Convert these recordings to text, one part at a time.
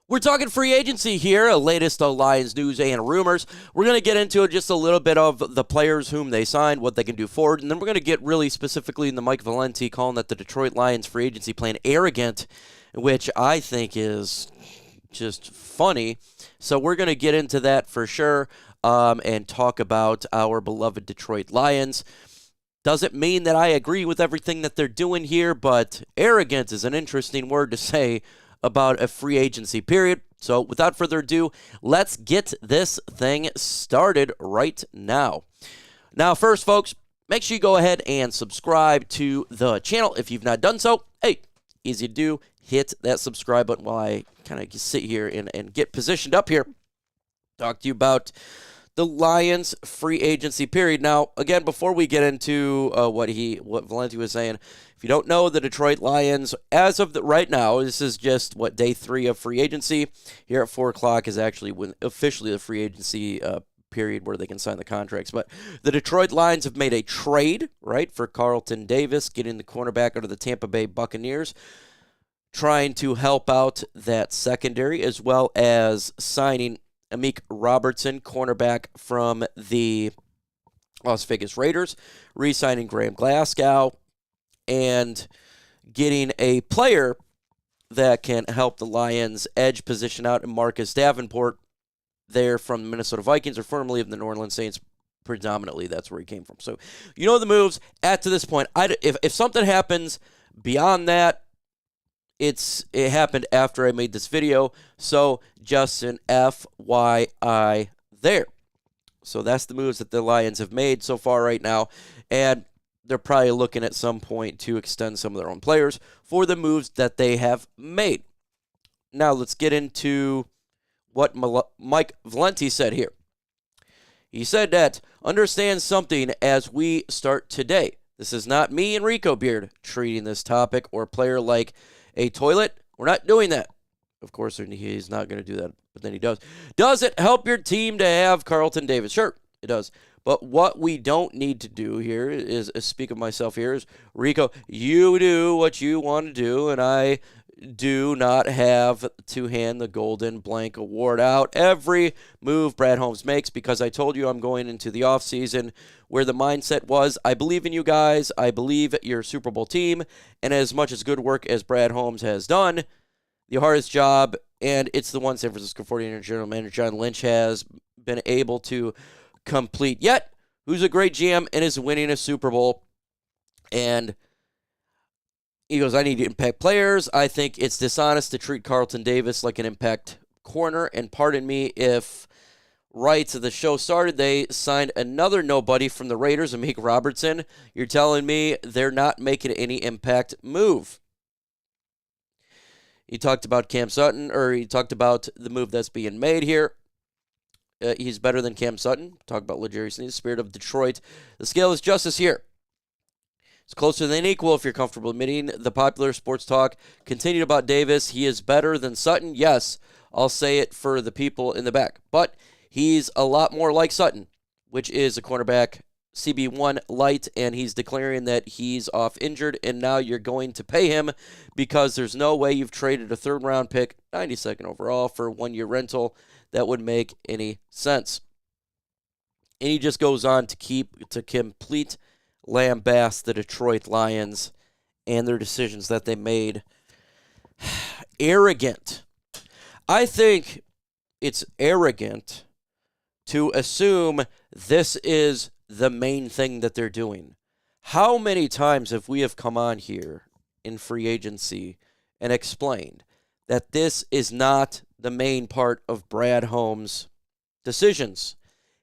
We're talking free agency here, latest Lions news and rumors. We're going to get into just a little bit of the players whom they signed, what they can do forward, and then we're going to get really specifically into Mike Valenti calling that the Detroit Lions free agency plan arrogant, which I think is just funny. So we're going to get into that for sure and talk about our beloved Detroit Lions. Doesn't mean that I agree with everything that they're doing here, but arrogant is an interesting word to say about a free agency period. So without further ado, let's get this thing started right now. Now, first, folks, make sure you go ahead and subscribe to the channel if you've not done so. Hey, easy to do. Hit that subscribe button while I kind of sit here and get positioned up here. Talk to you about the Lions free agency period. Now, again, before we get into what Valenti was saying, if you don't know, the Detroit Lions, as of right now, this is just, day 3 of free agency. Here at 4 o'clock is actually when officially the free agency period where they can sign the contracts. But the Detroit Lions have made a trade, right, for Carlton Davis, getting the cornerback out of the Tampa Bay Buccaneers, trying to help out that secondary, as well as signing Amik Robertson, cornerback from the Las Vegas Raiders, re-signing Graham Glasgow, and getting a player that can help the Lions edge position out in Marcus Davenport there from the Minnesota Vikings, or formerly of the New Orleans Saints. Predominantly, that's where he came from. So, you know the moves. To this point, if something happens beyond that, it happened after I made this video, so just an FYI there. So that's the moves that the Lions have made so far right now, and they're probably looking at some point to extend some of their own players for the moves that they have made. Now let's get into what Mike Valenti said here. He said that, understand something as we start today. This is not me and Rico Beard treating this topic or player like a toilet. We're not doing that. Of course, he's not going to do that, but then he does. Does it help your team to have Carlton Davis? Sure, it does. But what we don't need to do here is, speak of myself here, is, Rico, you do what you want to do, and I do not have to hand the Golden Blank Award out every move Brad Holmes makes, because I told you I'm going into the offseason where the mindset was, I believe in you guys, I believe your Super Bowl team, and as much as good work as Brad Holmes has done, the hardest job, and it's the one San Francisco 49ers general manager John Lynch has been able to complete yet, who's a great GM and is winning a Super Bowl. And he goes, I need to impact players. I think it's dishonest to treat Carlton Davis like an impact corner. And pardon me if right to the show started, they signed another nobody from the Raiders, Amik Robertson. You're telling me they're not making any impact move. He talked about Cam Sutton, or he talked about the move that's being made here. He's better than Cam Sutton. Talk about Legarius Sneed, spirit of Detroit. The scale is justice here. It's closer than equal if you're comfortable admitting the popular sports talk. Continued about Davis. He is better than Sutton. Yes, I'll say it for the people in the back. But he's a lot more like Sutton, which is a cornerback CB1 light, and he's declaring that he's off injured, and now you're going to pay him because there's no way you've traded a third-round pick, 92nd overall, for a one-year rental. That would make any sense. And he just goes on to complete lambast the Detroit Lions and their decisions that they made. Arrogant. I think it's arrogant to assume this is the main thing that they're doing. How many times have we come on here in free agency and explained that this is not the main part of Brad Holmes' decisions?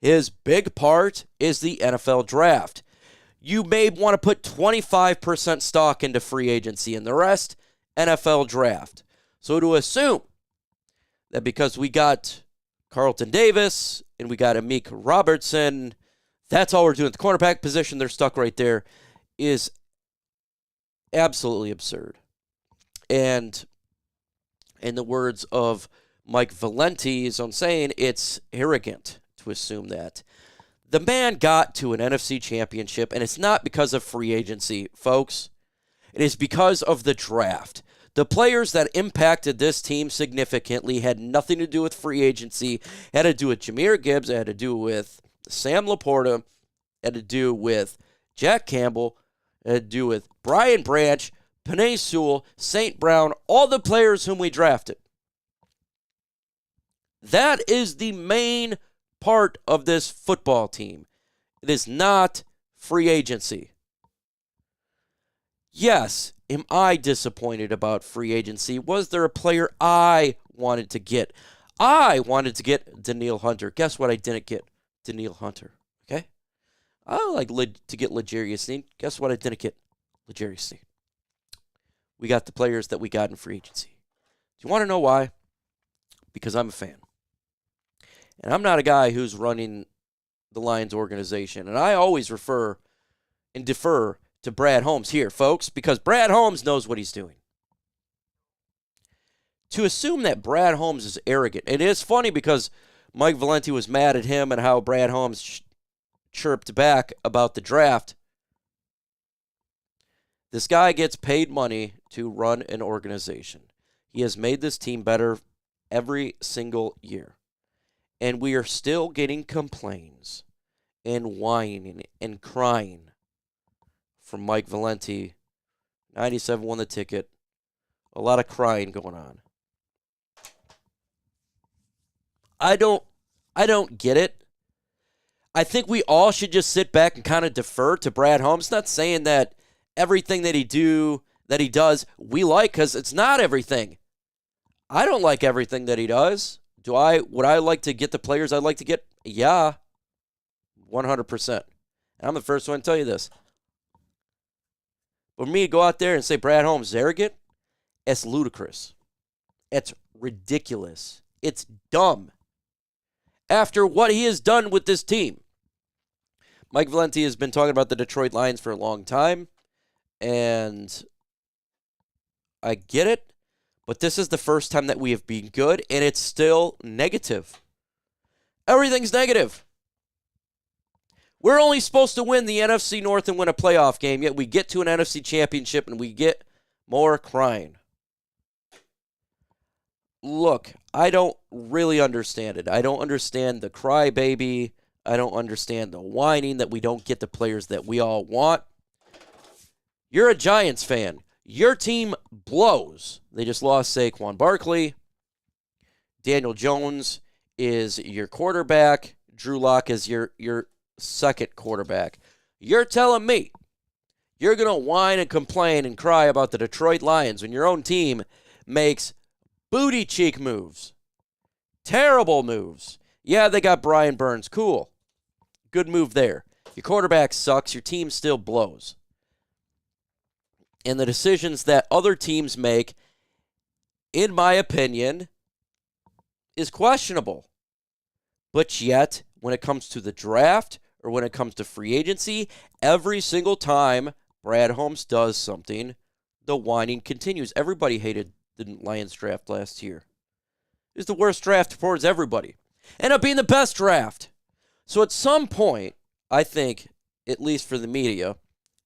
His big part is the NFL draft. You may want to put 25% stock into free agency and the rest, NFL draft. So to assume that because we got Carlton Davis and we got Amik Robertson, that's all we're doing at the cornerback position, they're stuck right there, is absolutely absurd. And in the words of Mike Valenti, as I'm saying, it's arrogant to assume that. The man got to an NFC championship, and it's not because of free agency, folks. It is because of the draft. The players that impacted this team significantly had nothing to do with free agency. It had to do with Jahmyr Gibbs. It had to do with Sam Laporta. It had to do with Jack Campbell. It had to do with Brian Branch, Penei Sewell, St. Brown, all the players whom we drafted. That is the main part of this football team. It is not free agency. Yes, am I disappointed about free agency? Was there a player I wanted to get? I wanted to get Danielle Hunter. Guess what I didn't get? Danielle Hunter. Okay? I like to get L'Jarius Sneed. Guess what I didn't get? L'Jarius Sneed. We got the players that we got in free agency. Do you want to know why? Because I'm a fan. And I'm not a guy who's running the Lions organization. And I always refer and defer to Brad Holmes here, folks, because Brad Holmes knows what he's doing. To assume that Brad Holmes is arrogant, it is funny because Mike Valenti was mad at him and how Brad Holmes chirped back about the draft. This guy gets paid money to run an organization. He has made this team better every single year. And we are still getting complaints and whining and crying from Mike Valenti. 97 won the ticket. A lot of crying going on. I don't get it. I think we all should just sit back and kind of defer to Brad Holmes. Not saying that everything that he does, we like, because it's not everything. I don't like everything that he does. Would I like to get the players I'd like to get? Yeah. 100%. And I'm the first one to tell you this. For me to go out there and say Brad Holmes is arrogant, it's ludicrous. It's ridiculous. It's dumb. After what he has done with this team. Mike Valenti has been talking about the Detroit Lions for a long time, and I get it, but this is the first time that we have been good, and it's still negative. Everything's negative. We're only supposed to win the NFC North and win a playoff game, yet we get to an NFC championship and we get more crying. Look, I don't really understand it. I don't understand the crybaby. I don't understand the whining that we don't get the players that we all want. You're a Giants fan. Your team blows. They just lost Saquon Barkley. Daniel Jones is your quarterback. Drew Lock is your second quarterback. You're telling me you're going to whine and complain and cry about the Detroit Lions when your own team makes booty cheek moves. Terrible moves. Yeah, they got Brian Burns. Cool. Good move there. Your quarterback sucks. Your team still blows. And the decisions that other teams make, in my opinion, is questionable. But yet, when it comes to the draft or when it comes to free agency, every single time Brad Holmes does something, the whining continues. Everybody hated the Lions draft last year. It was the worst draft towards everybody. Ended up being the best draft. So at some point, I think, at least for the media,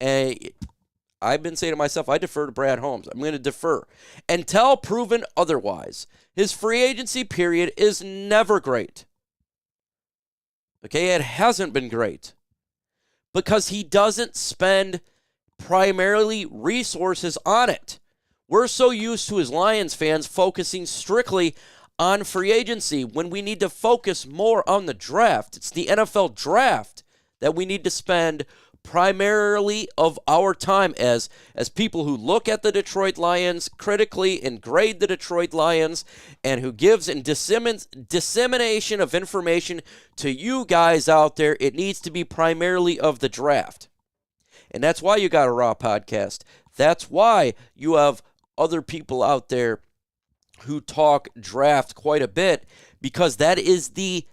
I've been saying to myself, I defer to Brad Holmes. I'm going to defer. Until proven otherwise. His free agency period is never great. Okay, it hasn't been great. Because he doesn't spend primarily resources on it. We're so used to, as Lions fans, focusing strictly on free agency when we need to focus more on the draft. It's the NFL draft that we need to spend primarily of our time as people who look at the Detroit Lions critically and grade the Detroit Lions, and who gives and dissemination of information to you guys out there. It needs to be primarily of the draft. And that's why you got a Raw podcast. That's why you have other people out there who talk draft quite a bit, because that is the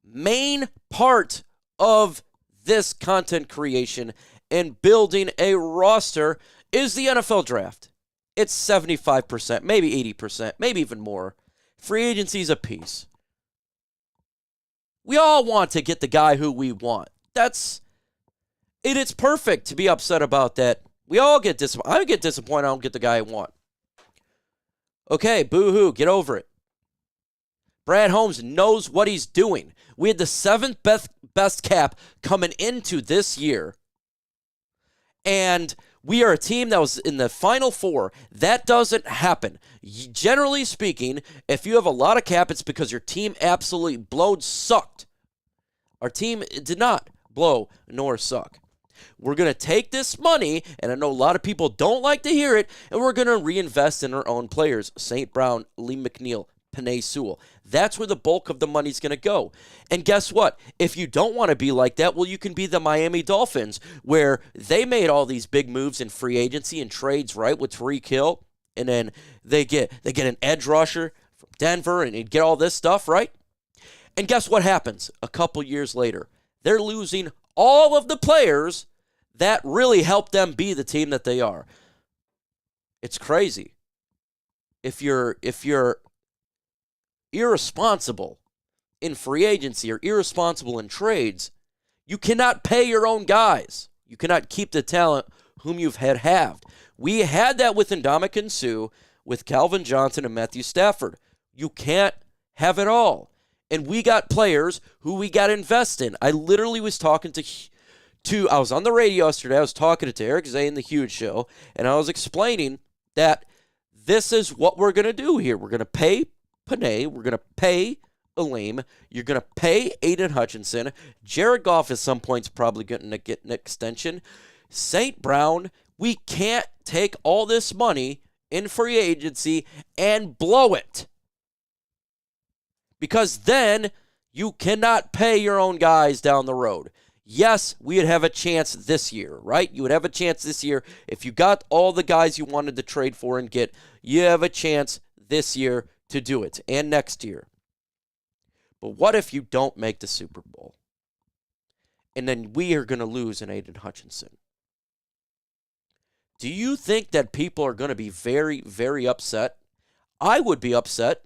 main part of this content creation and building a roster is the NFL draft. It's 75%, maybe 80%, maybe even more. Free agency is a piece. We all want to get the guy who we want. It's perfect to be upset about that. We all get disappointed. I get disappointed I don't get the guy I want. Okay, boo-hoo, get over it. Brad Holmes knows what he's doing. We had the 7th best cap coming into this year. And we are a team that was in the Final Four. That doesn't happen. Generally speaking, if you have a lot of cap, it's because your team absolutely sucked. Our team did not blow nor suck. We're going to take this money, and I know a lot of people don't like to hear it, and we're going to reinvest in our own players. St. Brown, Lee McNeil, Penei Sewell. That's where the bulk of the money's going to go. And guess what? If you don't want to be like that, well, you can be the Miami Dolphins, where they made all these big moves in free agency and trades, right, with Tyreek Hill, and then they get an edge rusher from Denver and get all this stuff, right? And guess what happens a couple years later? They're losing all of the players that really helped them be the team that they are. It's crazy. If you're irresponsible in free agency or irresponsible in trades, you cannot pay your own guys. You cannot keep the talent whom you've halved. We had that with Ndamukong Suh, with Calvin Johnson and Matthew Stafford. You can't have it all. And we got players who we got to invest in. I literally was talking to I was on the radio yesterday. I was talking to Eric Zay in the Huge Show, and I was explaining that this is what we're going to do here. We're going to pay Penei. We're going to pay Aleem. You're going to pay Aiden Hutchinson. Jared Goff at some point is probably going to get an extension. St. Brown, we can't take all this money in free agency and blow it. Because then you cannot pay your own guys down the road. Yes, we would have a chance this year, right? You would have a chance this year. If you got all the guys you wanted to trade for and get, you have a chance this year to do it, and next year. But what if you don't make the Super Bowl? And then we are going to lose an Aiden Hutchinson. Do you think that people are going to be very, very upset? I would be upset.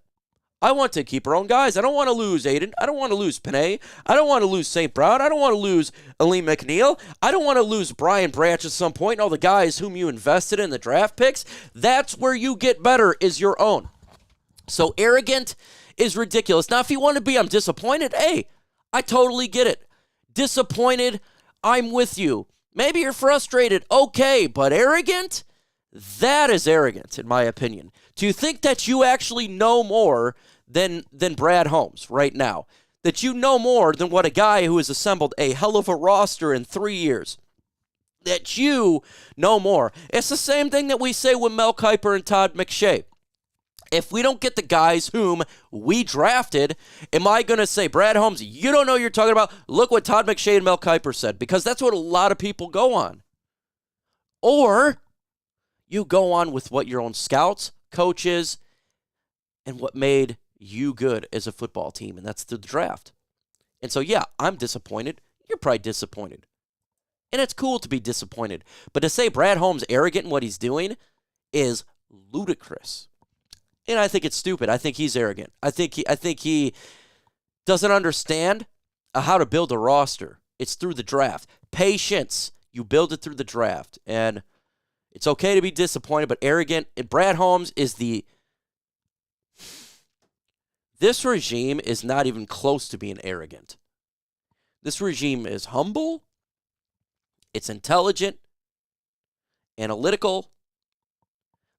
I want to keep our own guys. I don't want to lose Aiden. I don't want to lose Penei. I don't want to lose St. Brown. I don't want to lose Aleem McNeil. I don't want to lose Brian Branch at some point and all the guys whom you invested in the draft picks. That's where you get better, is your own. So arrogant is ridiculous. Now, if you want to be, I'm disappointed. Hey, I totally get it. Disappointed, I'm with you. Maybe you're frustrated. Okay, but arrogant? That is arrogant, in my opinion. To think that you actually know more than Brad Holmes right now. That you know more than what a guy who has assembled a hell of a roster in 3 years. That you know more. It's the same thing that we say with Mel Kiper and Todd McShay. If we don't get the guys whom we drafted, am I going to say, Brad Holmes, you don't know what you're talking about? Look what Todd McShay and Mel Kiper said. Because that's what a lot of people go on. Or you go on with what your own scouts, coaches, and what made you good as a football team, and that's the draft. And so, yeah, I'm disappointed. You're probably disappointed. And it's cool to be disappointed. But to say Brad Holmes arrogant in what he's doing is ludicrous. And I think it's stupid. I think he's arrogant. I think he doesn't understand how to build a roster. It's through the draft. Patience. You build it through the draft. And it's okay to be disappointed, but arrogant. And Brad Holmes is this regime is not even close to being arrogant. This regime is humble. It's intelligent, analytical.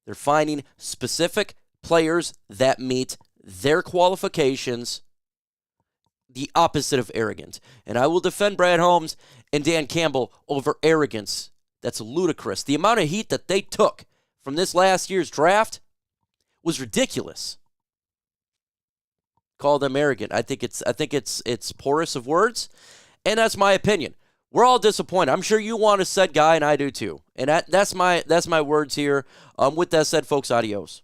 They're finding specific players that meet their qualifications, the opposite of arrogant. And I will defend Brad Holmes and Dan Campbell over arrogance. That's ludicrous. The amount of heat that they took from this last year's draft was ridiculous. Call them arrogant. I think it's porous of words, and that's my opinion. We're all disappointed. I'm sure you want a said guy, and I do too. And that's my words here. With that said, folks, adios.